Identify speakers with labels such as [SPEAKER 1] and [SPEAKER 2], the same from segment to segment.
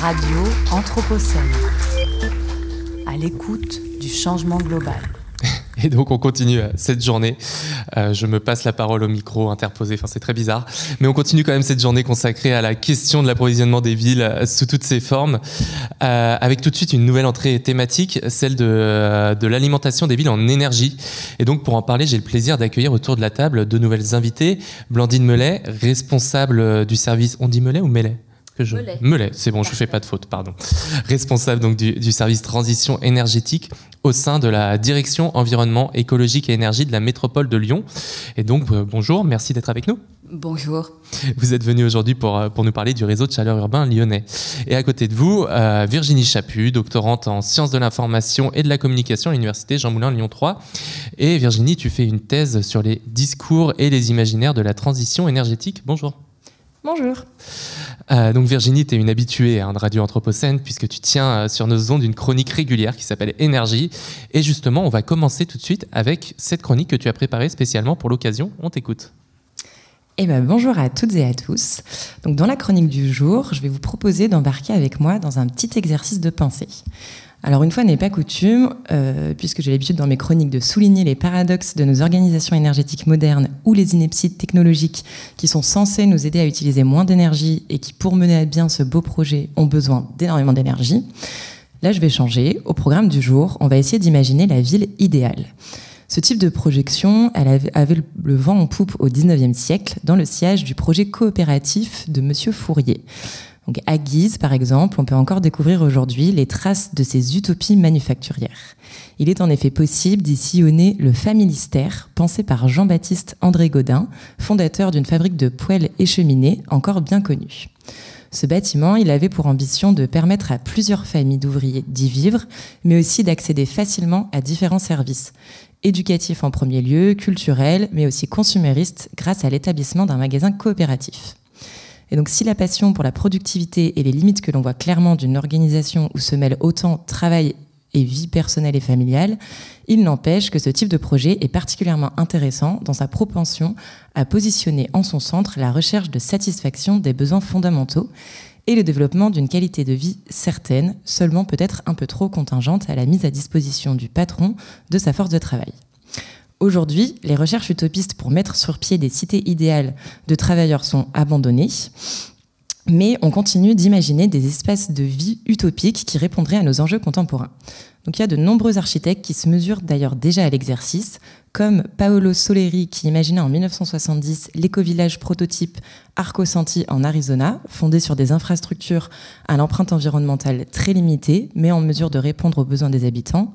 [SPEAKER 1] Radio Anthropocène, à l'écoute du changement global.
[SPEAKER 2] Et donc on continue cette journée. Je me passe la parole au micro interposé, enfin c'est très bizarre. Mais on continue quand même cette journée consacrée à la question de l'approvisionnement des villes sous toutes ses formes. Avec tout de suite une nouvelle entrée thématique, celle de l'alimentation des villes en énergie. Et donc pour en parler, j'ai le plaisir d'accueillir autour de la table deux nouvelles invitées. Blandine Mellet, responsable du service... On dit Mellet ou Mellet ? Mellet, c'est bon, je ne fais pas de faute, pardon. Responsable donc du service transition énergétique au sein de la direction environnement, écologique et énergie de la métropole de Lyon. Et donc, bonjour, merci d'être avec nous.
[SPEAKER 3] Bonjour.
[SPEAKER 2] Vous êtes venu aujourd'hui pour nous parler du réseau de chaleur urbain lyonnais. Et à côté de vous, Virginie Chaput, doctorante en sciences de l'information et de la communication à l'université Jean Moulin Lyon 3. Et Virginie, tu fais une thèse sur les discours et les imaginaires de la transition énergétique. Bonjour.
[SPEAKER 3] Bonjour.
[SPEAKER 2] Donc Virginie, tu es une habituée de Radio Anthropocène puisque tu tiens sur nos ondes une chronique régulière qui s'appelle Énergie. Et justement, on va commencer tout de suite avec cette chronique que tu as préparée spécialement pour l'occasion. On t'écoute.
[SPEAKER 3] Bonjour à toutes et à tous. Donc, dans la chronique du jour, je vais vous proposer d'embarquer avec moi dans un petit exercice de pensée. Alors une fois n'est pas coutume, puisque j'ai l'habitude dans mes chroniques de souligner les paradoxes de nos organisations énergétiques modernes ou les inepties technologiques qui sont censées nous aider à utiliser moins d'énergie et qui, pour mener à bien ce beau projet, ont besoin d'énormément d'énergie. Là, je vais changer. Au programme du jour, on va essayer d'imaginer la ville idéale. Ce type de projection, elle avait le vent en poupe au XIXe siècle dans le sillage du projet coopératif de Monsieur Fourier. Donc à Guise, par exemple, on peut encore découvrir aujourd'hui les traces de ces utopies manufacturières. Il est en effet possible d'y sillonner le Familistère, pensé par Jean-Baptiste André Gaudin, fondateur d'une fabrique de poêles et cheminées encore bien connue. Ce bâtiment, il avait pour ambition de permettre à plusieurs familles d'ouvriers d'y vivre, mais aussi d'accéder facilement à différents services. Éducatifs en premier lieu, culturels, mais aussi consuméristes, grâce à l'établissement d'un magasin coopératif. Et donc, si la passion pour la productivité et les limites que l'on voit clairement d'une organisation où se mêlent autant travail et vie personnelle et familiale, il n'empêche que ce type de projet est particulièrement intéressant dans sa propension à positionner en son centre la recherche de satisfaction des besoins fondamentaux et le développement d'une qualité de vie certaine, seulement peut-être un peu trop contingente à la mise à disposition du patron de sa force de travail. Aujourd'hui, les recherches utopistes pour mettre sur pied des cités idéales de travailleurs sont abandonnées, mais on continue d'imaginer des espaces de vie utopiques qui répondraient à nos enjeux contemporains. Donc il y a de nombreux architectes qui se mesurent d'ailleurs déjà à l'exercice, comme Paolo Soleri qui imaginait en 1970 l'éco-village prototype Arco Santi en Arizona, fondé sur des infrastructures à l'empreinte environnementale très limitée, mais en mesure de répondre aux besoins des habitants,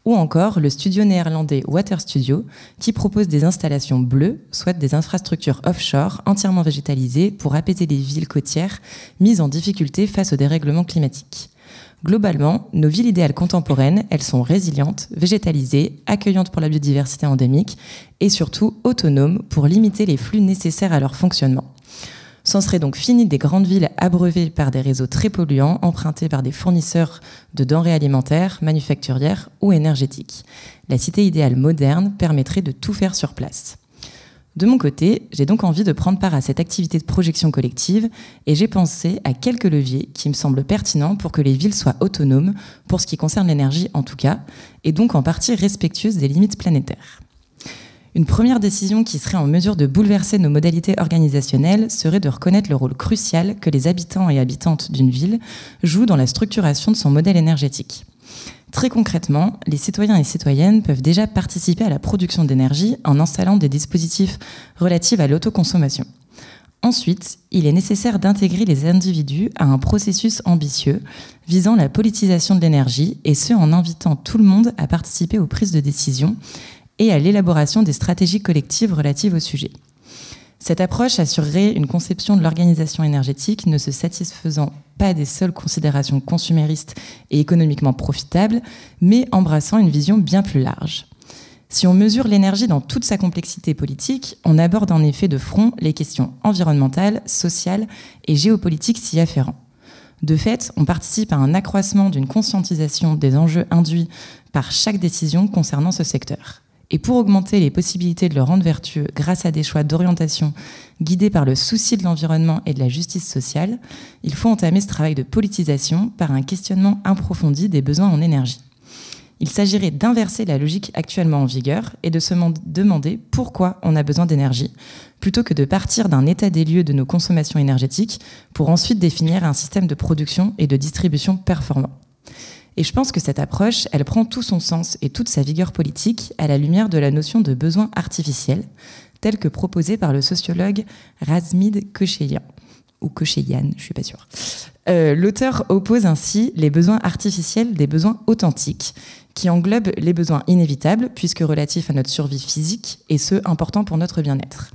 [SPEAKER 3] ou encore le studio néerlandais Water Studio, qui propose des installations bleues, soit des infrastructures offshore entièrement végétalisées pour apaiser les villes côtières mises en difficulté face au dérèglement climatique. Globalement, nos villes idéales contemporaines, elles sont résilientes, végétalisées, accueillantes pour la biodiversité endémique et surtout autonomes pour limiter les flux nécessaires à leur fonctionnement. C'en serait donc fini des grandes villes abreuvées par des réseaux très polluants, empruntés par des fournisseurs de denrées alimentaires, manufacturières ou énergétiques. La cité idéale moderne permettrait de tout faire sur place. De mon côté, j'ai donc envie de prendre part à cette activité de projection collective et j'ai pensé à quelques leviers qui me semblent pertinents pour que les villes soient autonomes, pour ce qui concerne l'énergie en tout cas, et donc en partie respectueuses des limites planétaires. Une première décision qui serait en mesure de bouleverser nos modalités organisationnelles serait de reconnaître le rôle crucial que les habitants et habitantes d'une ville jouent dans la structuration de son modèle énergétique. Très concrètement, les citoyens et citoyennes peuvent déjà participer à la production d'énergie en installant des dispositifs relatifs à l'autoconsommation. Ensuite, il est nécessaire d'intégrer les individus à un processus ambitieux visant la politisation de l'énergie, et ce en invitant tout le monde à participer aux prises de décision et à l'élaboration des stratégies collectives relatives au sujet. Cette approche assurerait une conception de l'organisation énergétique ne se satisfaisant pas des seules considérations consuméristes et économiquement profitables, mais embrassant une vision bien plus large. Si on mesure l'énergie dans toute sa complexité politique, on aborde en effet de front les questions environnementales, sociales et géopolitiques s'y afférents. De fait, on participe à un accroissement d'une conscientisation des enjeux induits par chaque décision concernant ce secteur. Et pour augmenter les possibilités de le rendre vertueux grâce à des choix d'orientation guidés par le souci de l'environnement et de la justice sociale, il faut entamer ce travail de politisation par un questionnement approfondi des besoins en énergie. Il s'agirait d'inverser la logique actuellement en vigueur et de se demander pourquoi on a besoin d'énergie, plutôt que de partir d'un état des lieux de nos consommations énergétiques pour ensuite définir un système de production et de distribution performant. Et je pense que cette approche, elle prend tout son sens et toute sa vigueur politique à la lumière de la notion de besoin artificiel, telle que proposée par le sociologue Razmid Kosheian, ou Kosheian, je suis pas sûre. L'auteur oppose ainsi les besoins artificiels des besoins authentiques, qui englobent les besoins inévitables, puisque relatifs à notre survie physique, et ceux importants pour notre bien-être.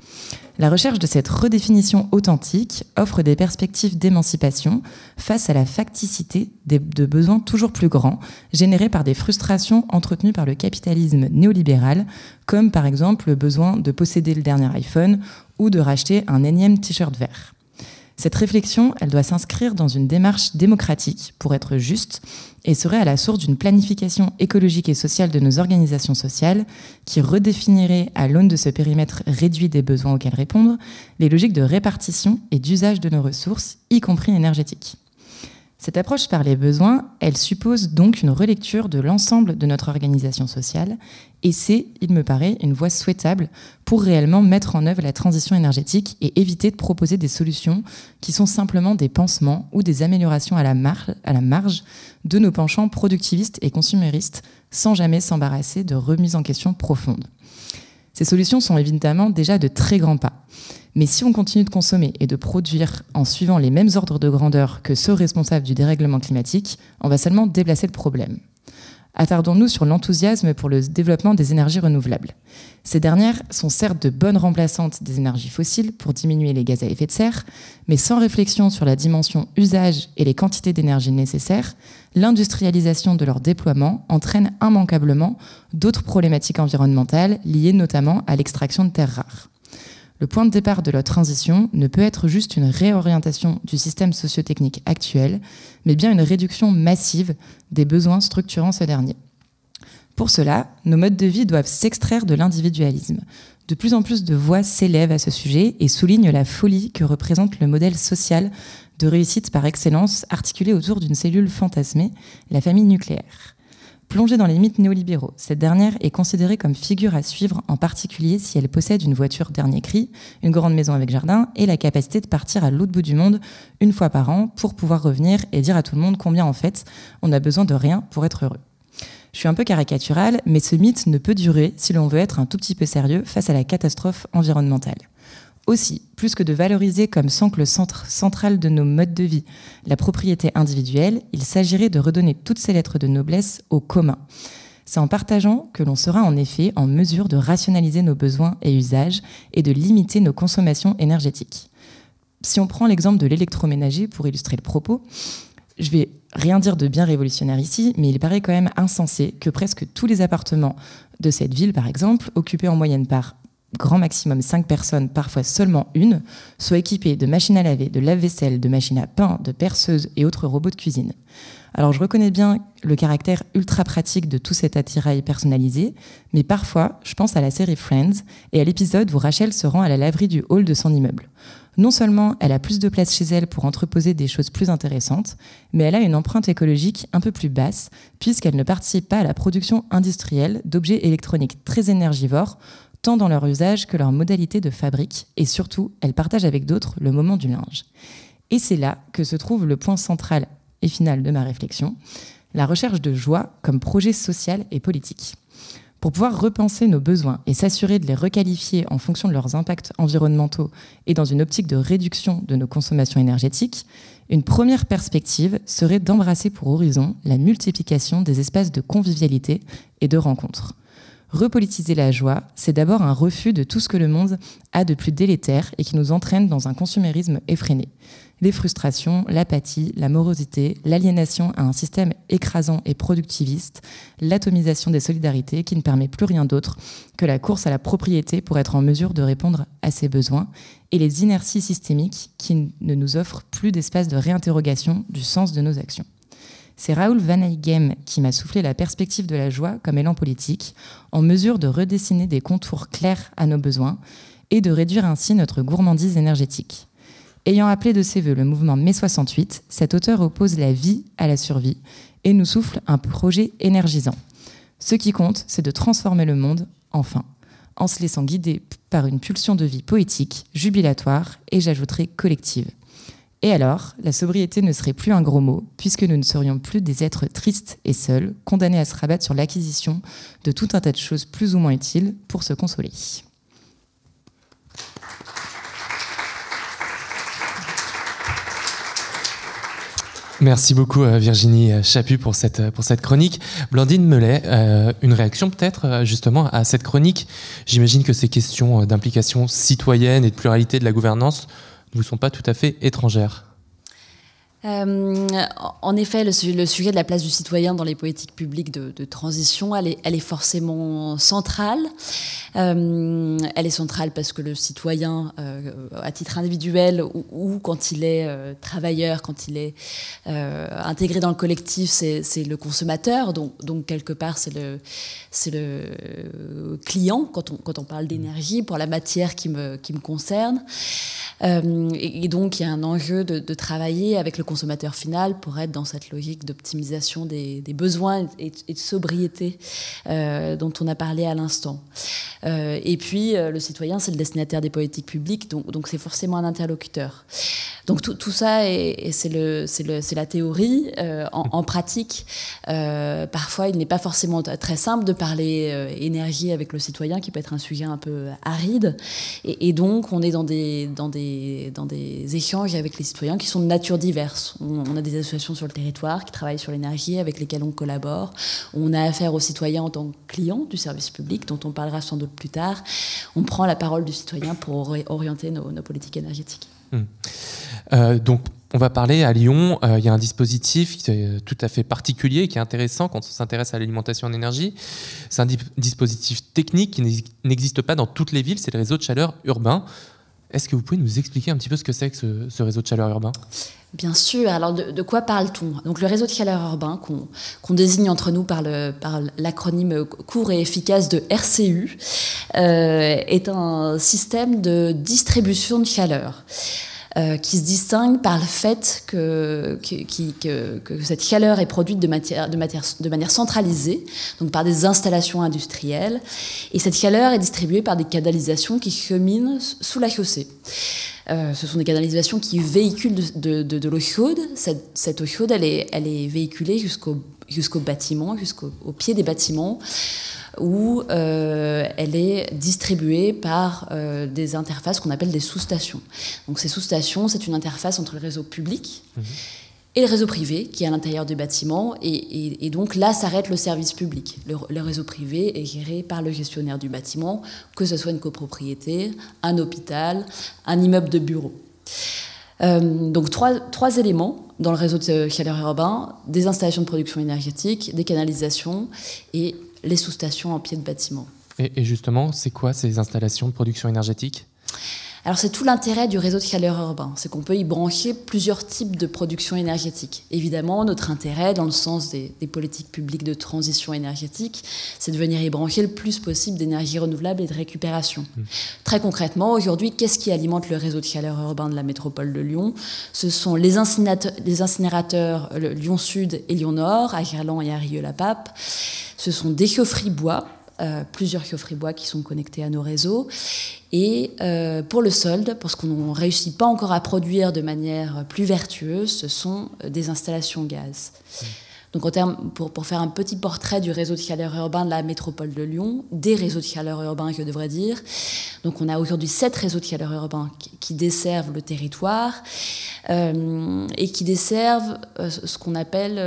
[SPEAKER 3] La recherche de cette redéfinition authentique offre des perspectives d'émancipation face à la facticité de besoins toujours plus grands, générés par des frustrations entretenues par le capitalisme néolibéral, comme par exemple le besoin de posséder le dernier iPhone ou de racheter un énième t-shirt vert. Cette réflexion, elle doit s'inscrire dans une démarche démocratique pour être juste et serait à la source d'une planification écologique et sociale de nos organisations sociales qui redéfinirait, à l'aune de ce périmètre réduit des besoins auxquels répondre, les logiques de répartition et d'usage de nos ressources, y compris énergétiques. Cette approche par les besoins, elle suppose donc une relecture de l'ensemble de notre organisation sociale et c'est, il me paraît, une voie souhaitable pour réellement mettre en œuvre la transition énergétique et éviter de proposer des solutions qui sont simplement des pansements ou des améliorations à la marge de nos penchants productivistes et consuméristes sans jamais s'embarrasser de remises en question profondes. Ces solutions sont évidemment déjà de très grands pas. Mais si on continue de consommer et de produire en suivant les mêmes ordres de grandeur que ceux responsables du dérèglement climatique, on va seulement déplacer le problème. Attardons-nous sur l'enthousiasme pour le développement des énergies renouvelables. Ces dernières sont certes de bonnes remplaçantes des énergies fossiles pour diminuer les gaz à effet de serre, mais sans réflexion sur la dimension usage et les quantités d'énergie nécessaires, l'industrialisation de leur déploiement entraîne immanquablement d'autres problématiques environnementales liées notamment à l'extraction de terres rares. Le point de départ de leur transition ne peut être juste une réorientation du système socio-technique actuel, mais bien une réduction massive des besoins structurant ce dernier. Pour cela, nos modes de vie doivent s'extraire de l'individualisme. De plus en plus de voix s'élèvent à ce sujet et soulignent la folie que représente le modèle social de réussite par excellence articulé autour d'une cellule fantasmée, la famille nucléaire. Plongée dans les mythes néolibéraux, cette dernière est considérée comme figure à suivre, en particulier si elle possède une voiture dernier cri, une grande maison avec jardin et la capacité de partir à l'autre bout du monde une fois par an pour pouvoir revenir et dire à tout le monde combien en fait on a besoin de rien pour être heureux. Je suis un peu caricaturale, mais ce mythe ne peut durer si l'on veut être un tout petit peu sérieux face à la catastrophe environnementale. Aussi, plus que de valoriser comme socle central de nos modes de vie la propriété individuelle, il s'agirait de redonner toutes ces lettres de noblesse au commun. C'est en partageant que l'on sera en effet en mesure de rationaliser nos besoins et usages et de limiter nos consommations énergétiques. Si on prend l'exemple de l'électroménager pour illustrer le propos, je vais rien dire de bien révolutionnaire ici, mais il paraît quand même insensé que presque tous les appartements de cette ville, par exemple, occupés en moyenne par grand maximum 5 personnes, parfois seulement une, soient équipés de machines à laver, de lave-vaisselle, de machines à pain, de perceuses et autres robots de cuisine. Alors je reconnais bien le caractère ultra pratique de tout cet attirail personnalisé, mais parfois je pense à la série Friends et à l'épisode où Rachel se rend à la laverie du hall de son immeuble. Non seulement elle a plus de place chez elle pour entreposer des choses plus intéressantes, mais elle a une empreinte écologique un peu plus basse puisqu'elle ne participe pas à la production industrielle d'objets électroniques très énergivores, tant dans leur usage que leur modalité de fabrique, et surtout, elle partage avec d'autres le moment du linge. Et c'est là que se trouve le point central et final de ma réflexion, la recherche de joie comme projet social et politique. Pour pouvoir repenser nos besoins et s'assurer de les requalifier en fonction de leurs impacts environnementaux et dans une optique de réduction de nos consommations énergétiques, une première perspective serait d'embrasser pour horizon la multiplication des espaces de convivialité et de rencontres. Repolitiser la joie, c'est d'abord un refus de tout ce que le monde a de plus délétère et qui nous entraîne dans un consumérisme effréné. Les frustrations, l'apathie, la morosité, l'aliénation à un système écrasant et productiviste, l'atomisation des solidarités qui ne permet plus rien d'autre que la course à la propriété pour être en mesure de répondre à ses besoins et les inerties systémiques qui ne nous offrent plus d'espace de réinterrogation du sens de nos actions. C'est Raoul Van Heijgem qui m'a soufflé la perspective de la joie comme élan politique, en mesure de redessiner des contours clairs à nos besoins et de réduire ainsi notre gourmandise énergétique. Ayant appelé de ses voeux le mouvement Mai 68, cet auteur oppose la vie à la survie et nous souffle un projet énergisant. Ce qui compte, c'est de transformer le monde, enfin, en se laissant guider par une pulsion de vie poétique, jubilatoire et, j'ajouterai, collective. Et alors, la sobriété ne serait plus un gros mot, puisque nous ne serions plus des êtres tristes et seuls, condamnés à se rabattre sur l'acquisition de tout un tas de choses plus ou moins utiles pour se consoler.
[SPEAKER 2] Merci beaucoup Virginie Chaput pour cette chronique. Blandine Mellet, une réaction peut-être justement à cette chronique. J'imagine que ces questions d'implication citoyenne et de pluralité de la gouvernance ne vous sont pas tout à fait étrangères.
[SPEAKER 4] En effet, le sujet de la place du citoyen dans les politiques publiques de transition, elle est forcément centrale. Elle est centrale parce que le citoyen, à titre individuel ou quand il est travailleur, quand il est intégré dans le collectif, c'est le consommateur. Donc quelque part, c'est le client quand on parle d'énergie pour la matière qui me concerne. Et donc, il y a un enjeu de travailler avec le consommateur final pour être dans cette logique d'optimisation des besoins et de sobriété dont on a parlé à l'instant. Et puis, le citoyen, c'est le destinataire des politiques publiques, donc c'est forcément un interlocuteur. Donc tout ça, c'est la théorie. En pratique, parfois, il n'est pas forcément très simple de parler énergie avec le citoyen, qui peut être un sujet un peu aride. Et donc, on est dans des échanges avec les citoyens qui sont de nature diverse. On a des associations sur le territoire qui travaillent sur l'énergie, avec lesquelles on collabore. On a affaire aux citoyens en tant que clients du service public, dont on parlera sans doute plus tard. On prend la parole du citoyen pour orienter nos politiques énergétiques.
[SPEAKER 2] Donc, on va parler à Lyon. Il y a un dispositif tout à fait particulier qui est intéressant quand on s'intéresse à l'alimentation en énergie. C'est un dispositif technique qui n'existe pas dans toutes les villes. C'est le réseau de chaleur urbain. Est-ce que vous pouvez nous expliquer un petit peu ce que c'est que ce réseau de chaleur urbain ?
[SPEAKER 4] Bien sûr. Alors, de quoi parle-t-on ? Donc, le réseau de chaleur urbain, qu'on désigne entre nous par l'acronyme court et efficace de RCU, est un système de distribution de chaleur qui se distingue par le fait que cette chaleur est produite de manière centralisée, donc par des installations industrielles, et cette chaleur est distribuée par des canalisations qui cheminent sous la chaussée. Ce sont des canalisations qui véhiculent de l'eau chaude. Cette eau chaude, elle est véhiculée jusqu'au bâtiment, jusqu'au pied des bâtiments, où elle est distribuée par des interfaces qu'on appelle des sous-stations. Donc ces sous-stations, c'est une interface entre le réseau public et le réseau privé qui est à l'intérieur du bâtiment. Et donc là s'arrête le service public. Le réseau privé est géré par le gestionnaire du bâtiment, que ce soit une copropriété, un hôpital, un immeuble de bureaux. Donc trois éléments dans le réseau de chaleur urbain: des installations de production énergétique, des canalisations et les sous-stations en pied de bâtiment.
[SPEAKER 2] Et justement, c'est quoi ces installations de production énergétique ?
[SPEAKER 4] Alors c'est tout l'intérêt du réseau de chaleur urbain, c'est qu'on peut y brancher plusieurs types de production énergétique. Évidemment, notre intérêt, dans le sens des politiques publiques de transition énergétique, c'est de venir y brancher le plus possible d'énergie renouvelable et de récupération. Très concrètement, aujourd'hui, qu'est-ce qui alimente le réseau de chaleur urbain de la métropole de Lyon ? Ce sont les incinérateurs Lyon Sud et Lyon Nord, à Gerland et à Rieux-la-Pape. Ce sont des chaufferies bois, plusieurs chaufferies bois qui sont connectés à nos réseaux. Et pour le solde, parce qu'on ne réussit pas encore à produire de manière plus vertueuse, ce sont des installations gaz. Donc pour faire un petit portrait du réseau de chaleur urbain de la métropole de Lyon, des réseaux de chaleur urbain, je devrais dire. Donc on a aujourd'hui 7 réseaux de chaleur urbain qui desservent le territoire et qui desservent ce qu'on appelle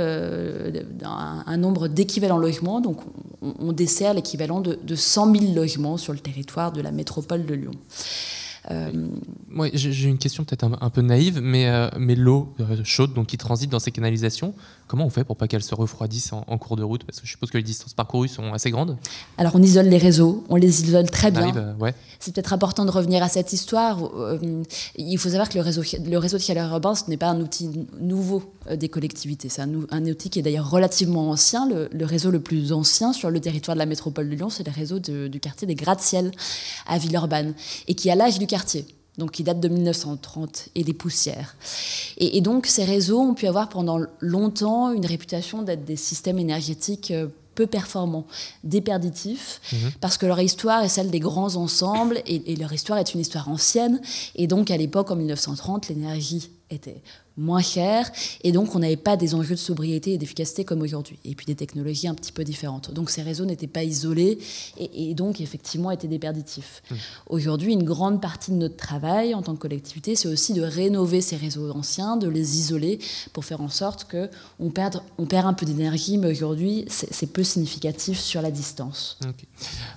[SPEAKER 4] un nombre d'équivalents logements. Donc on dessert l'équivalent de 100 000 logements sur le territoire de la métropole de Lyon.
[SPEAKER 2] Ouais, j'ai une question peut-être un peu naïve, mais l'eau chaude donc, qui transite dans ces canalisations, comment on fait pour pas qu'elle se refroidisse en cours de route? Parce que je suppose que les distances parcourues sont assez grandes.
[SPEAKER 4] Alors on isole les réseaux, on les isole très bien.
[SPEAKER 2] Ouais. C'est
[SPEAKER 4] peut-être important de revenir à cette histoire. Il faut savoir que le réseau de chaleur urbain, ce n'est pas un outil nouveau des collectivités. C'est un outil qui est d'ailleurs relativement ancien. Le réseau le plus ancien sur le territoire de la métropole de Lyon, c'est le réseau du quartier des gratte-ciel à Villeurbanne, et qui a l'âge du quartier. Donc qui date de 1930 et des poussières. Et donc ces réseaux ont pu avoir pendant longtemps une réputation d'être des systèmes énergétiques peu performants, déperditifs, parce que leur histoire est celle des grands ensembles, et leur histoire est une histoire ancienne, et donc à l'époque, en 1930, l'énergie était moins chère, et donc on n'avait pas des enjeux de sobriété et d'efficacité comme aujourd'hui, et puis des technologies un petit peu différentes. Donc ces réseaux n'étaient pas isolés, et donc effectivement étaient déperditifs. Aujourd'hui, une grande partie de notre travail en tant que collectivité, c'est aussi de rénover ces réseaux anciens, de les isoler, pour faire en sorte qu'on perd un peu d'énergie, mais aujourd'hui, c'est peu significatif sur la distance.
[SPEAKER 2] Okay.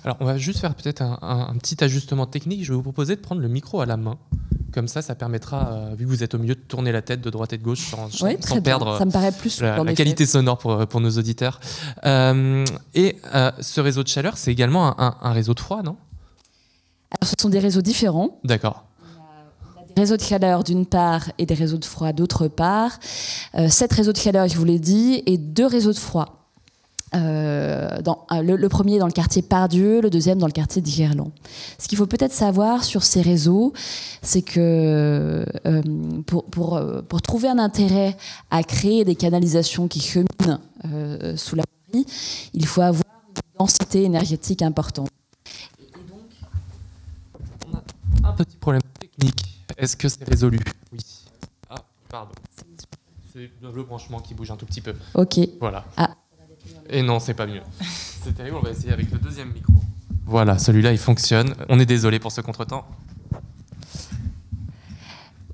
[SPEAKER 2] Alors on va juste faire peut-être un petit ajustement technique. Je vais vous proposer de prendre le micro à la main. Comme ça permettra, vu que vous êtes au milieu, de tourner la tête de droite et de gauche sans perdre
[SPEAKER 4] ça me paraît plus
[SPEAKER 2] la qualité sonore pour nos auditeurs. Ce réseau de chaleur, c'est également un réseau de froid, non?
[SPEAKER 4] Alors, ce sont des réseaux différents.
[SPEAKER 2] D'accord.
[SPEAKER 4] On a des réseaux de chaleur d'une part et des réseaux de froid d'autre part. 7 réseaux de chaleur, je vous l'ai dit, et 2 réseaux de froid. Le premier dans le quartier Pardieu, le deuxième dans le quartier de Gerland. Ce qu'il faut peut-être savoir sur ces réseaux, c'est que pour trouver un intérêt à créer des canalisations qui cheminent sous la Paris, il faut avoir une densité énergétique importante. Et donc,
[SPEAKER 2] on a un petit problème technique. Est-ce que c'est résolu? Oui. Ah, pardon. C'est le branchement qui bouge un tout petit peu.
[SPEAKER 4] Ok.
[SPEAKER 2] Voilà.
[SPEAKER 4] Ah.
[SPEAKER 2] Et non, c'est pas mieux. C'est terrible, on va essayer avec le deuxième micro. Voilà, celui-là, il fonctionne. On est désolé pour ce contretemps.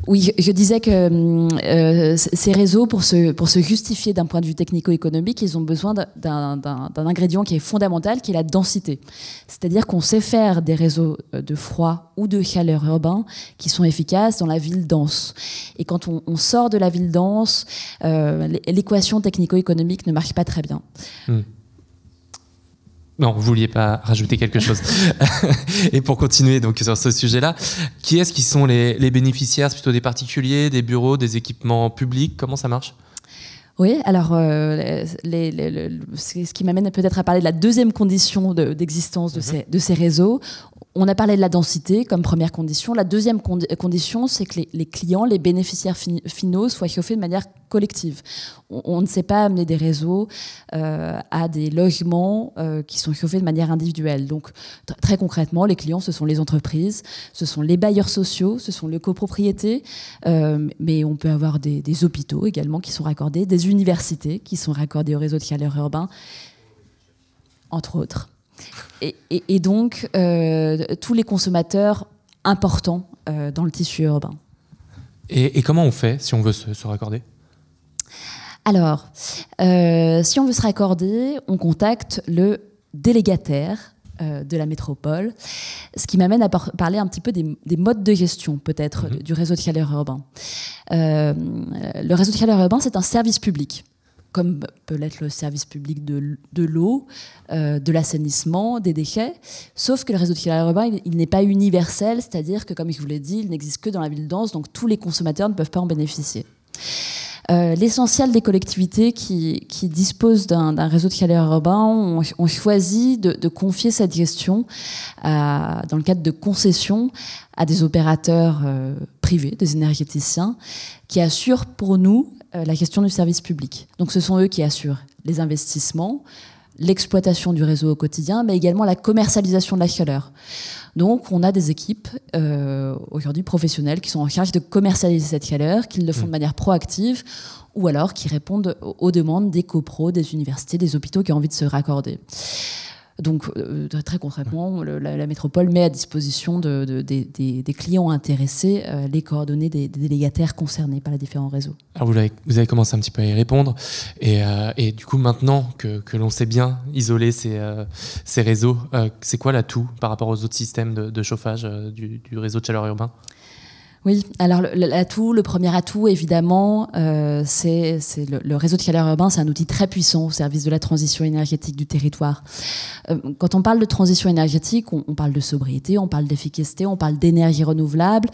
[SPEAKER 4] Oui, je disais que ces réseaux, pour se justifier d'un point de vue technico-économique, ils ont besoin d'un ingrédient qui est fondamental, qui est la densité. C'est-à-dire qu'on sait faire des réseaux de froid ou de chaleur urbain qui sont efficaces dans la ville dense. Et quand on sort de la ville dense, l'équation technico-économique ne marche pas très bien.
[SPEAKER 2] Non, vous vouliez pas rajouter quelque chose. Et pour continuer donc sur ce sujet-là, qui est-ce qui sont les bénéficiaires? C'est plutôt des particuliers, des bureaux, des équipements publics? Comment ça marche?
[SPEAKER 4] Oui, alors ce qui m'amène peut-être à parler de la deuxième condition d'existence de ces réseaux. On a parlé de la densité comme première condition. La deuxième condition, c'est que les clients, les bénéficiaires finaux soient chauffés de manière collective. On ne sait pas amener des réseaux à des logements qui sont chauffés de manière individuelle. Donc, très concrètement, les clients, ce sont les entreprises, ce sont les bailleurs sociaux, ce sont les copropriétés, mais on peut avoir des hôpitaux également qui sont raccordés, des universités qui sont raccordées au réseau de chaleur urbain, entre autres. Et donc, tous les consommateurs importants dans le tissu urbain.
[SPEAKER 2] Et comment on fait si on veut se raccorder?
[SPEAKER 4] Alors, si on veut se raccorder, on contacte le délégataire de la métropole, ce qui m'amène à parler un petit peu des modes de gestion, peut-être, du réseau de chaleur urbain. Le réseau de chaleur urbain, c'est un service public, comme peut l'être le service public de l'eau, de l'assainissement, des déchets, sauf que le réseau de chaleur urbain, il n'est pas universel, c'est-à-dire que, comme je vous l'ai dit, il n'existe que dans la ville dense, donc tous les consommateurs ne peuvent pas en bénéficier. L'essentiel des collectivités qui disposent d'un réseau de chaleur urbain ont choisi de confier cette gestion dans le cadre de concessions à des opérateurs privés, des énergéticiens, qui assurent pour nous la gestion du service public. Donc ce sont eux qui assurent les investissements, l'exploitation du réseau au quotidien, mais également la commercialisation de la chaleur. Donc on a des équipes aujourd'hui professionnelles qui sont en charge de commercialiser cette chaleur, qui le font de manière proactive, ou alors qui répondent aux demandes des copros, des universités, des hôpitaux qui ont envie de se raccorder. Donc, très concrètement, la métropole met à disposition des clients intéressés les coordonnées des délégataires concernés par les différents réseaux.
[SPEAKER 2] Alors vous avez commencé un petit peu à y répondre. Et du coup, maintenant que l'on sait bien isoler ces réseaux, c'est quoi l'atout par rapport aux autres systèmes de chauffage du réseau de chaleur urbain ?
[SPEAKER 4] Oui, alors le premier atout, évidemment, c'est le réseau de chaleur urbain, c'est un outil très puissant au service de la transition énergétique du territoire. Quand on parle de transition énergétique, on parle de sobriété, on parle d'efficacité, on parle d'énergie renouvelable.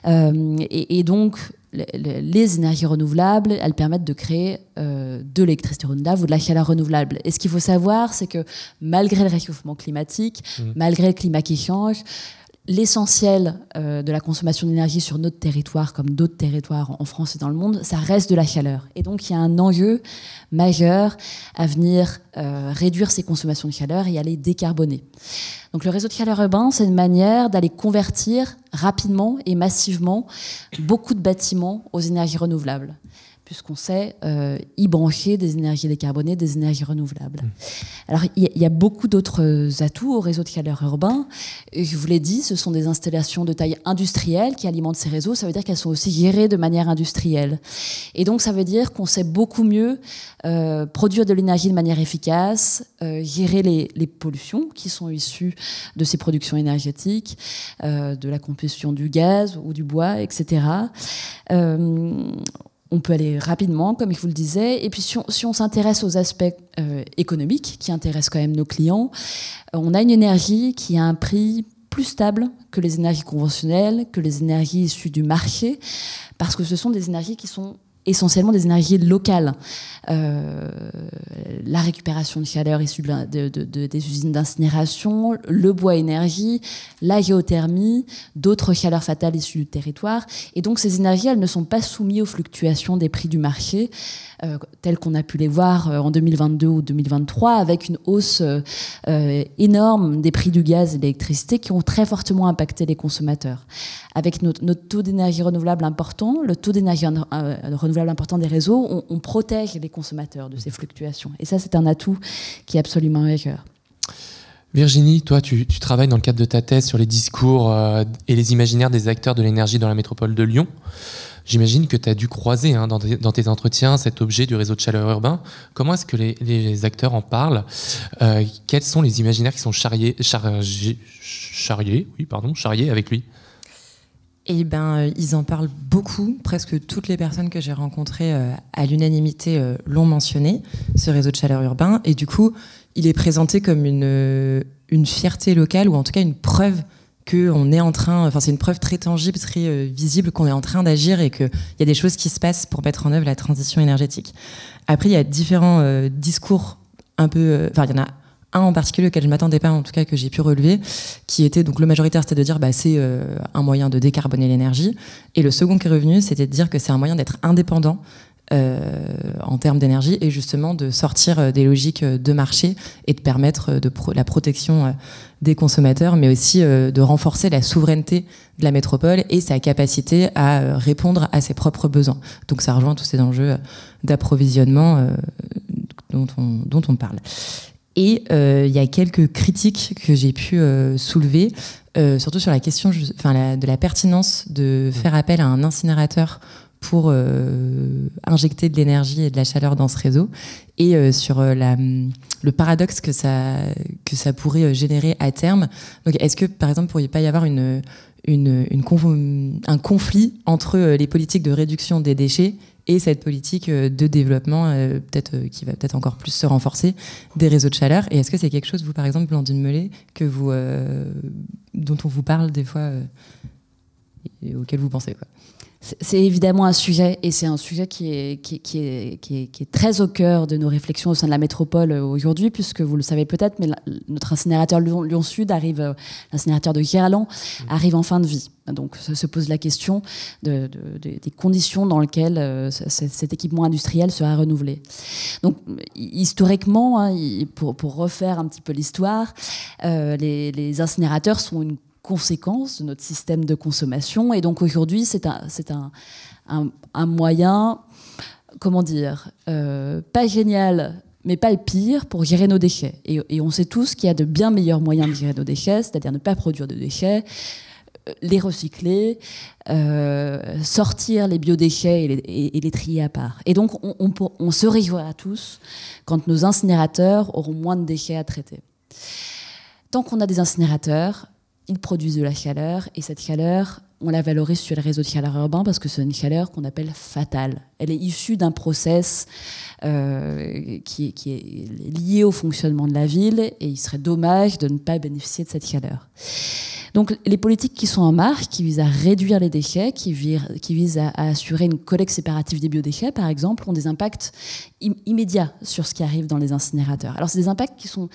[SPEAKER 4] Et donc, les énergies renouvelables, elles permettent de créer de l'électricité renouvelable ou de la chaleur renouvelable. Et ce qu'il faut savoir, c'est que malgré le réchauffement climatique, malgré le climat qui change, l'essentiel de la consommation d'énergie sur notre territoire, comme d'autres territoires en France et dans le monde, ça reste de la chaleur. Et donc, il y a un enjeu majeur à venir réduire ces consommations de chaleur et à les décarboner. Donc, le réseau de chaleur urbain, c'est une manière d'aller convertir rapidement et massivement beaucoup de bâtiments aux énergies renouvelables, puisqu'on sait y brancher des énergies décarbonées, des énergies renouvelables. Alors, il y a beaucoup d'autres atouts au réseau de chaleur urbain. Et je vous l'ai dit, ce sont des installations de taille industrielle qui alimentent ces réseaux. Ça veut dire qu'elles sont aussi gérées de manière industrielle. Et donc, ça veut dire qu'on sait beaucoup mieux produire de l'énergie de manière efficace, gérer les pollutions qui sont issues de ces productions énergétiques, de la combustion du gaz ou du bois, etc. On peut aller rapidement, comme je vous le disais. Et puis, si on s'intéresse aux aspects économiques qui intéressent quand même nos clients, on a une énergie qui a un prix plus stable que les énergies conventionnelles, que les énergies issues du marché, parce que ce sont des énergies qui sont essentiellement des énergies locales. La récupération de chaleur issue des usines d'incinération, le bois énergie, la géothermie, d'autres chaleurs fatales issues du territoire. Et donc ces énergies, elles ne sont pas soumises aux fluctuations des prix du marché, telles qu'on a pu les voir en 2022 ou 2023, avec une hausse énorme des prix du gaz et de l'électricité qui ont très fortement impacté les consommateurs. Avec notre taux d'énergie renouvelable important, le taux d'énergie renouvelable important des réseaux, on protège les consommateurs de ces fluctuations. Et ça, c'est un atout qui est absolument majeur.
[SPEAKER 2] Virginie, toi, tu travailles dans le cadre de ta thèse sur les discours et les imaginaires des acteurs de l'énergie dans la métropole de Lyon. J'imagine que tu as dû croiser dans tes entretiens cet objet du réseau de chaleur urbain. Comment est-ce que les acteurs en parlent ? Quels sont les imaginaires qui sont charriés avec lui ?
[SPEAKER 3] Eh ben, ils en parlent beaucoup. Presque toutes les personnes que j'ai rencontrées à l'unanimité l'ont mentionné, ce réseau de chaleur urbain. Et du coup, il est présenté comme une fierté locale, ou en tout cas une preuve qu'on est en train, enfin c'est une preuve très tangible, très visible qu'on est en train d'agir et qu'il y a des choses qui se passent pour mettre en œuvre la transition énergétique. Après, il y a différents discours un peu... Enfin, il y en a un en particulier auquel je ne m'attendais pas, en tout cas que j'ai pu relever, qui était donc le majoritaire, c'était de dire c'est un moyen de décarboner l'énergie. Et le second qui est revenu, c'était de dire que c'est un moyen d'être indépendant en termes d'énergie et justement de sortir des logiques de marché et de permettre la protection des consommateurs, mais aussi de renforcer la souveraineté de la métropole et sa capacité à répondre à ses propres besoins. Donc ça rejoint tous ces enjeux d'approvisionnement dont on parle. Et il y a quelques critiques que j'ai pu soulever, surtout sur la question de la pertinence de faire appel à un incinérateur pour injecter de l'énergie et de la chaleur dans ce réseau, et sur le paradoxe que ça pourrait générer à terme. Donc, est-ce que, par exemple, il pourrait pas y avoir un conflit entre les politiques de réduction des déchets et cette politique de développement qui va peut-être encore plus se renforcer des réseaux de chaleur? Et est-ce que c'est quelque chose, vous, par exemple, Blandine Mellet, dont on vous parle des fois et auquel vous pensez, quoi?
[SPEAKER 4] C'est évidemment un sujet, et c'est un sujet qui est très au cœur de nos réflexions au sein de la métropole aujourd'hui, puisque vous le savez peut-être, mais notre incinérateur Lyon Sud arrive, l'incinérateur de Gerland arrive en fin de vie. Donc se pose la question des conditions dans lesquelles cet équipement industriel sera renouvelé. Donc historiquement, pour refaire un petit peu l'histoire, les incinérateurs sont une conséquence de notre système de consommation, et donc aujourd'hui c'est un moyen, comment dire, pas génial mais pas le pire pour gérer nos déchets. Et on sait tous qu'il y a de bien meilleurs moyens de gérer nos déchets, c'est-à-dire ne pas produire de déchets, les recycler, sortir les biodéchets et les trier à part. Et donc, on se réjouira tous quand nos incinérateurs auront moins de déchets à traiter. Tant qu'on a des incinérateurs, ils produisent de la chaleur, et cette chaleur, on la valorise sur les réseaux de chaleur urbains parce que c'est une chaleur qu'on appelle fatale. Elle est issue d'un process qui est lié au fonctionnement de la ville, et il serait dommage de ne pas bénéficier de cette chaleur. Donc les politiques qui sont en marche, qui visent à réduire les déchets, qui visent à assurer une collecte séparative des biodéchets, par exemple, ont des impacts immédiats sur ce qui arrive dans les incinérateurs. Alors c'est des impacts qui sont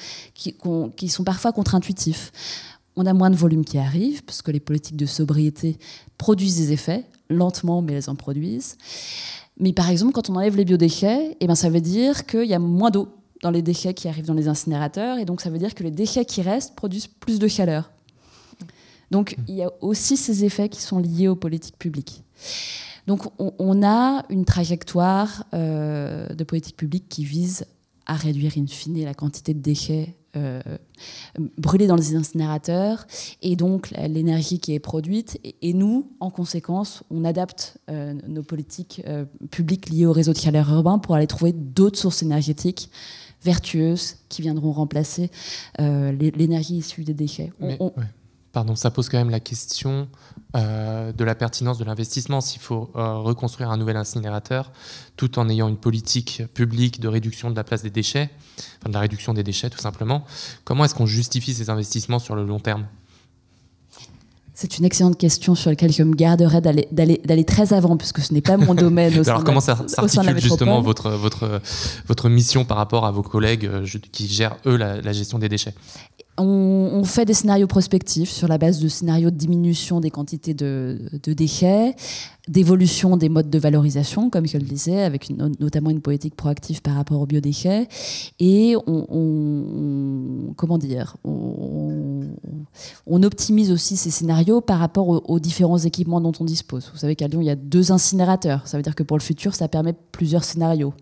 [SPEAKER 4] parfois contre-intuitifs. On a moins de volume qui arrive, parce que les politiques de sobriété produisent des effets, lentement, mais elles en produisent. Mais par exemple, quand on enlève les biodéchets, ça veut dire qu'il y a moins d'eau dans les déchets qui arrivent dans les incinérateurs, et donc ça veut dire que les déchets qui restent produisent plus de chaleur. Donc il y a aussi ces effets qui sont liés aux politiques publiques. Donc on a une trajectoire de politique publique qui vise à réduire in fine la quantité de déchets brûlés dans les incinérateurs, et donc l'énergie qui est produite. Et nous, en conséquence, on adapte nos politiques publiques liées au réseau de chaleur urbain pour aller trouver d'autres sources énergétiques vertueuses qui viendront remplacer l'énergie issue des déchets.
[SPEAKER 2] Pardon, ça pose quand même la question de la pertinence de l'investissement. S'il faut reconstruire un nouvel incinérateur tout en ayant une politique publique de réduction de la place des déchets, enfin de la réduction des déchets tout simplement, comment est-ce qu'on justifie ces investissements sur le long terme ?
[SPEAKER 4] C'est une excellente question sur laquelle je me garderai d'aller très avant, puisque ce n'est pas mon domaine au sein
[SPEAKER 2] Alors comment ça s'articule justement
[SPEAKER 4] métropole.
[SPEAKER 2] votre mission par rapport à vos collègues qui gèrent, eux, la gestion des déchets ?
[SPEAKER 4] On fait des scénarios prospectifs sur la base de scénarios de diminution des quantités de déchets, d'évolution des modes de valorisation, comme je le disais, avec notamment une politique proactive par rapport aux biodéchets. Et on optimise aussi ces scénarios par rapport aux différents équipements dont on dispose. Vous savez qu'à Lyon, il y a 2 incinérateurs. Ça veut dire que pour le futur, ça permet plusieurs scénarios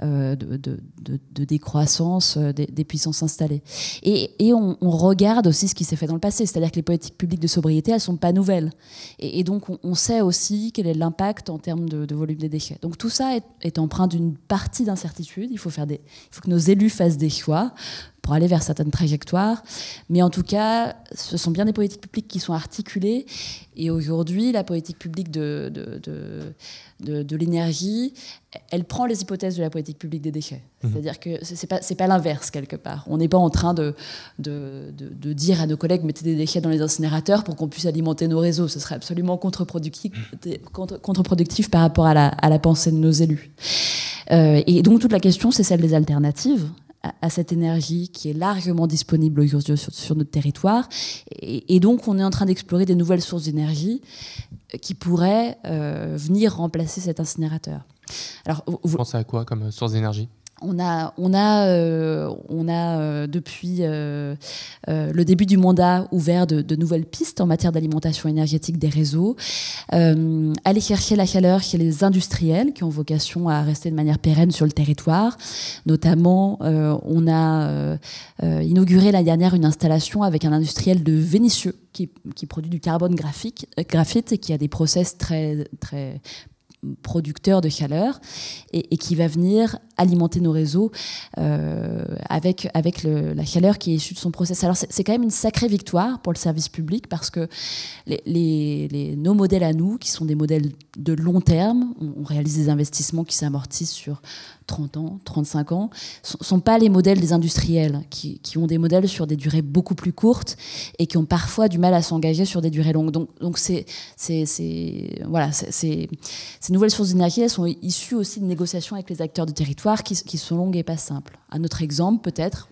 [SPEAKER 4] de décroissance des puissances installées. Et on regarde aussi ce qui s'est fait dans le passé, c'est-à-dire que les politiques publiques de sobriété, elles ne sont pas nouvelles. Et donc on sait aussi quel est l'impact en termes de volume des déchets. Donc tout ça est empreint d'une partie d'incertitude. Il faut que nos élus fassent des choix pour aller vers certaines trajectoires. Mais en tout cas, ce sont bien des politiques publiques qui sont articulées. Et aujourd'hui, la politique publique de l'énergie, elle prend les hypothèses de la politique publique des déchets. C'est-à-dire que c'est pas l'inverse, quelque part. On n'est pas en train de dire à nos collègues « mettez des déchets dans les incinérateurs pour qu'on puisse alimenter nos réseaux ». Ce serait absolument contre-productif par rapport à la pensée de nos élus. Et donc, toute la question, c'est celle des alternatives à cette énergie qui est largement disponible aujourd'hui sur notre territoire. Et donc, on est en train d'explorer des nouvelles sources d'énergie qui pourraient venir remplacer cet incinérateur. Alors,
[SPEAKER 2] vous pensez à quoi comme source d'énergie ?
[SPEAKER 4] On a depuis le début du mandat ouvert de nouvelles pistes en matière d'alimentation énergétique des réseaux. Aller chercher la chaleur chez les industriels qui ont vocation à rester de manière pérenne sur le territoire. Notamment, on a inauguré l'année dernière une installation avec un industriel de Vénissieux qui produit du carbone graphite et qui a des process très, très producteur de chaleur et qui va venir alimenter nos réseaux avec la chaleur qui est issue de son process. Alors c'est quand même une sacrée victoire pour le service public parce que nos modèles à nous, qui sont des modèles de long terme, on réalise des investissements qui s'amortissent sur 30 ans, 35 ans, sont pas les modèles des industriels qui ont des modèles sur des durées beaucoup plus courtes et qui ont parfois du mal à s'engager sur des durées longues. Donc ces nouvelles sources d'énergie, elles sont issues aussi de négociations avec les acteurs du territoire qui sont longues et pas simples. Un autre exemple peut-être,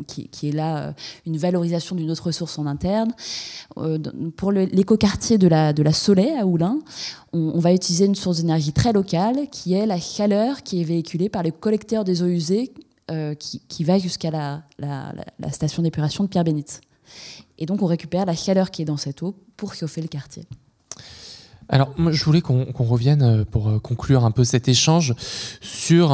[SPEAKER 4] qui est là une valorisation d'une autre ressource en interne. Pour l'écoquartier de la Soleil à Oulin, on va utiliser une source d'énergie très locale qui est la chaleur qui est véhiculée par le collecteur des eaux usées qui va jusqu'à la station d'épuration de Pierre-Bénite. Et donc on récupère la chaleur qui est dans cette eau pour chauffer le quartier.
[SPEAKER 2] Alors, je voulais qu'on revienne, pour conclure un peu cet échange, sur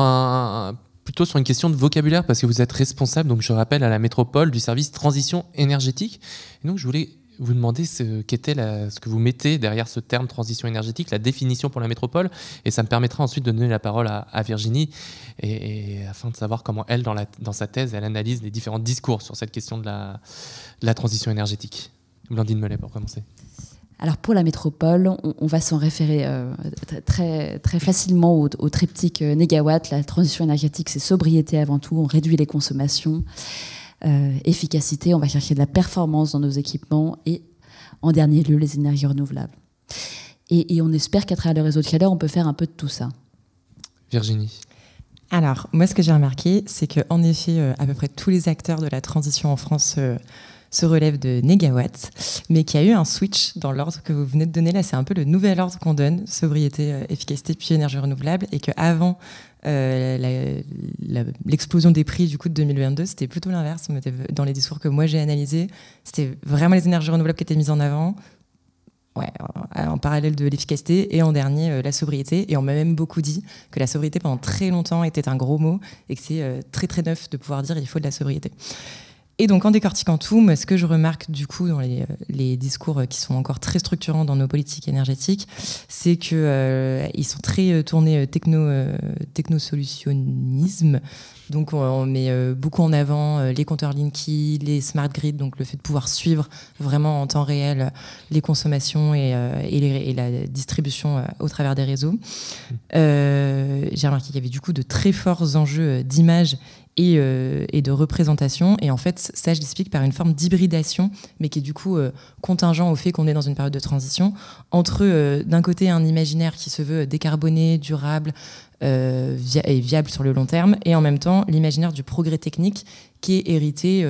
[SPEAKER 2] plutôt sur une question de vocabulaire, parce que vous êtes responsable, donc je rappelle, à la métropole du service transition énergétique. Et donc je voulais vous demander ce que vous mettez derrière ce terme transition énergétique, la définition pour la métropole, et ça me permettra ensuite de donner la parole à Virginie, et afin de savoir comment elle, dans sa thèse, elle analyse les différents discours sur cette question de la transition énergétique. Blandine Mellet, pour commencer.
[SPEAKER 4] Alors pour la métropole, on va s'en référer très, très facilement au triptyque négawatt. La transition énergétique, c'est sobriété avant tout, on réduit les consommations. Efficacité, on va chercher de la performance dans nos équipements et en dernier lieu les énergies renouvelables. Et on espère qu'à travers le réseau de chaleur, on peut faire un peu de tout ça.
[SPEAKER 2] Virginie.
[SPEAKER 3] Alors, moi, ce que j'ai remarqué, c'est qu'en effet, à peu près tous les acteurs de la transition en France se relèvent de négawatts, mais qu'il y a eu un switch dans l'ordre que vous venez de donner. Là, c'est un peu le nouvel ordre qu'on donne, sobriété, efficacité, puis énergie renouvelable, et qu'avant l'explosion des prix du coup de 2022, c'était plutôt l'inverse. Dans les discours que moi j'ai analysés, c'était vraiment les énergies renouvelables qui étaient mises en avant, en parallèle de l'efficacité, et en dernier la sobriété. Et on m'a même beaucoup dit que la sobriété pendant très longtemps était un gros mot et que c'est très très neuf de pouvoir dire il faut de la sobriété. Et donc en décortiquant tout, moi, ce que je remarque du coup dans les discours qui sont encore très structurants dans nos politiques énergétiques, c'est qu'ils sont très tournés technosolutionnisme. Donc on met beaucoup en avant les compteurs Linky, les smart grids, donc le fait de pouvoir suivre vraiment en temps réel les consommations et la distribution au travers des réseaux. J'ai remarqué qu'il y avait du coup de très forts enjeux d'image et de représentation. Et en fait, ça, je l'explique par une forme d'hybridation, mais qui est du coup contingent au fait qu'on est dans une période de transition, entre d'un côté un imaginaire qui se veut décarboné, durable et viable sur le long terme, et en même temps l'imaginaire du progrès technique qui est hérité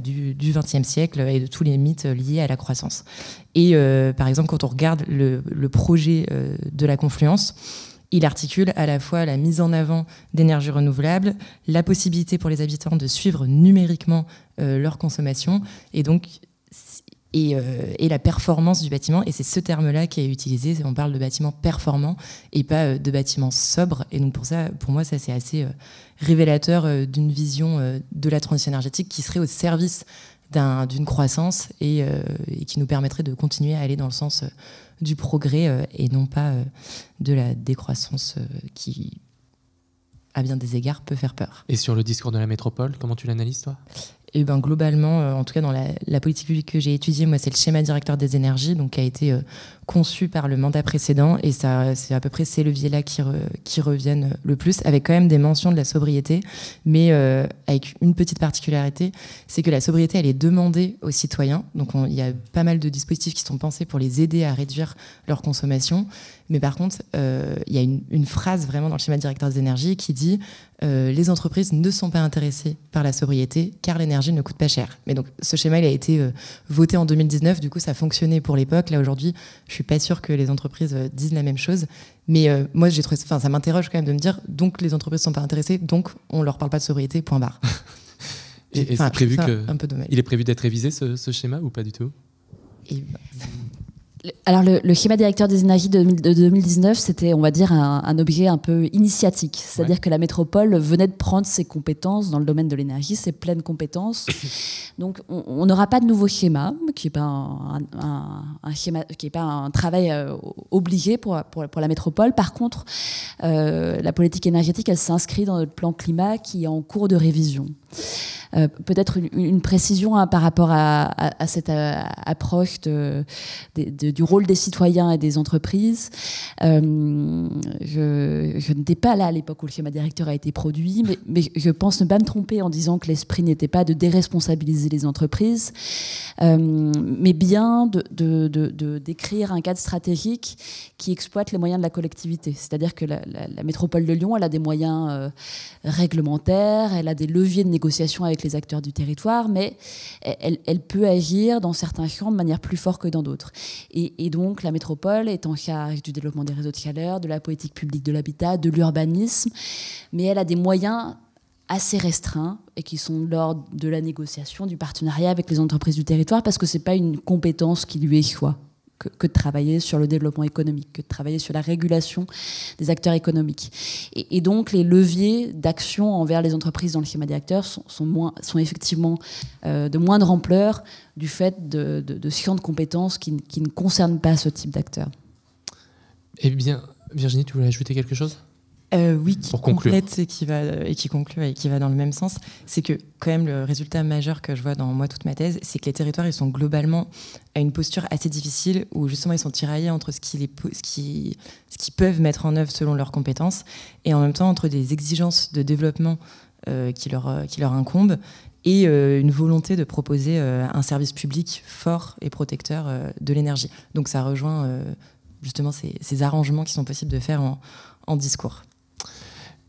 [SPEAKER 3] du XXe siècle et de tous les mythes liés à la croissance. Et par exemple, quand on regarde le projet de la confluence, il articule à la fois la mise en avant d'énergies renouvelables, la possibilité pour les habitants de suivre numériquement leur consommation, et donc et la performance du bâtiment. Et c'est ce terme-là qui est utilisé. On parle de bâtiments performants et pas de bâtiments sobres. Et donc pour moi, ça c'est assez révélateur d'une vision de la transition énergétique qui serait au service d'une croissance et qui nous permettrait de continuer à aller dans le sens du progrès et non pas de la décroissance qui, à bien des égards, peut faire peur.
[SPEAKER 2] Et sur le discours de la métropole, comment tu l'analyses, toi ?
[SPEAKER 3] Et ben globalement, en tout cas dans la politique publique que j'ai étudiée, moi c'est le schéma directeur des énergies, donc qui a été conçu par le mandat précédent, et ça, c'est à peu près ces leviers-là qui reviennent le plus, avec quand même des mentions de la sobriété, mais avec une petite particularité, c'est que la sobriété elle est demandée aux citoyens, donc il y a pas mal de dispositifs qui sont pensés pour les aider à réduire leur consommation, mais par contre il y a une phrase vraiment dans le schéma directeur des énergies qui dit les entreprises ne sont pas intéressées par la sobriété car l'énergie ne coûte pas cher. Mais donc ce schéma il a été voté en 2019, du coup ça fonctionnait pour l'époque. Là aujourd'hui, je suis pas sûre que les entreprises disent la même chose. Mais moi j'ai trouvé, ça m'interroge quand même de me dire donc les entreprises sont pas intéressées, donc on leur parle pas de sobriété. Point barre.
[SPEAKER 2] Et c'est prévu
[SPEAKER 3] un peu dommage.
[SPEAKER 2] Il est prévu d'être révisé ce schéma ou pas du tout ?
[SPEAKER 4] Alors le schéma directeur des énergies de 2019, c'était, on va dire, un objet un peu initiatique. C'est-à-dire que la métropole venait de prendre ses compétences dans le domaine de l'énergie, ses pleines compétences. Donc on n'aura pas de nouveau schéma, qui n'est pas un schéma, qui est pas un travail obligé pour la métropole. Par contre, la politique énergétique, elle s'inscrit dans notre plan climat qui est en cours de révision. Peut-être une précision par rapport à cette approche du rôle des citoyens et des entreprises. Je n'étais pas là à l'époque où le schéma directeur a été produit, mais je pense ne pas me tromper en disant que l'esprit n'était pas de déresponsabiliser les entreprises, mais bien de d'écrire un cadre stratégique qui exploite les moyens de la collectivité. C'est-à-dire que la métropole de Lyon, elle a des moyens réglementaires, elle a des leviers de négociation avec les acteurs du territoire, mais elle peut agir dans certains champs de manière plus forte que dans d'autres. Et donc, la métropole est en charge du développement des réseaux de chaleur, de la politique publique de l'habitat, de l'urbanisme, mais elle a des moyens assez restreints et qui sont l'ordre de la négociation, du partenariat avec les entreprises du territoire, parce que ce n'est pas une compétence qui lui échoit. que de travailler sur le développement économique, que de travailler sur la régulation des acteurs économiques. Et donc, les leviers d'action envers les entreprises dans le schéma directeur sont effectivement de moindre ampleur du fait de champs de compétences qui ne concernent pas ce type d'acteurs.
[SPEAKER 2] Eh bien, Virginie, tu voulais ajouter quelque chose ?
[SPEAKER 3] Oui, qui complète et qui conclut et qui va dans le même sens, c'est que quand même le résultat majeur que je vois dans moi toute ma thèse, c'est que les territoires ils sont globalement à une posture assez difficile où justement ils sont tiraillés entre ce qu'ils peuvent mettre en œuvre selon leurs compétences et en même temps entre des exigences de développement qui leur incombent et une volonté de proposer un service public fort et protecteur de l'énergie. Donc ça rejoint justement ces arrangements qui sont possibles de faire en discours.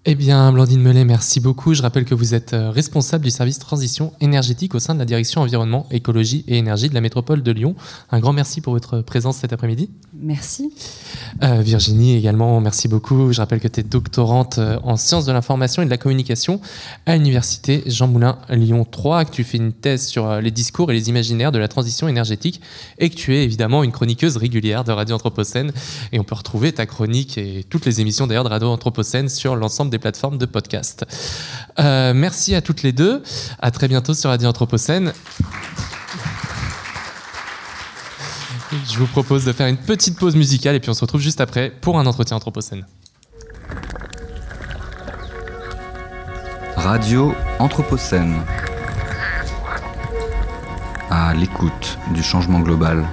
[SPEAKER 2] Eh bien, Blandine Mellet, merci beaucoup. Je rappelle que vous êtes responsable du service transition énergétique au sein de la direction environnement, écologie et énergie de la métropole de Lyon. Un grand merci pour votre présence cet après-midi.
[SPEAKER 4] Merci.
[SPEAKER 2] Virginie également, merci beaucoup. Je rappelle que tu es doctorante en sciences de l'information et de la communication à l'université Jean Moulin Lyon 3, que tu fais une thèse sur les discours et les imaginaires de la transition énergétique et que tu es évidemment une chroniqueuse régulière de Radio Anthropocène. Et on peut retrouver ta chronique et toutes les émissions d'ailleurs de Radio Anthropocène sur l'ensemble des plateformes de podcast. Merci à toutes les deux. À très bientôt sur Radio Anthropocène. Je vous propose de faire une petite pause musicale et puis on se retrouve juste après pour un entretien Anthropocène.
[SPEAKER 5] Radio Anthropocène. À l'écoute du changement global.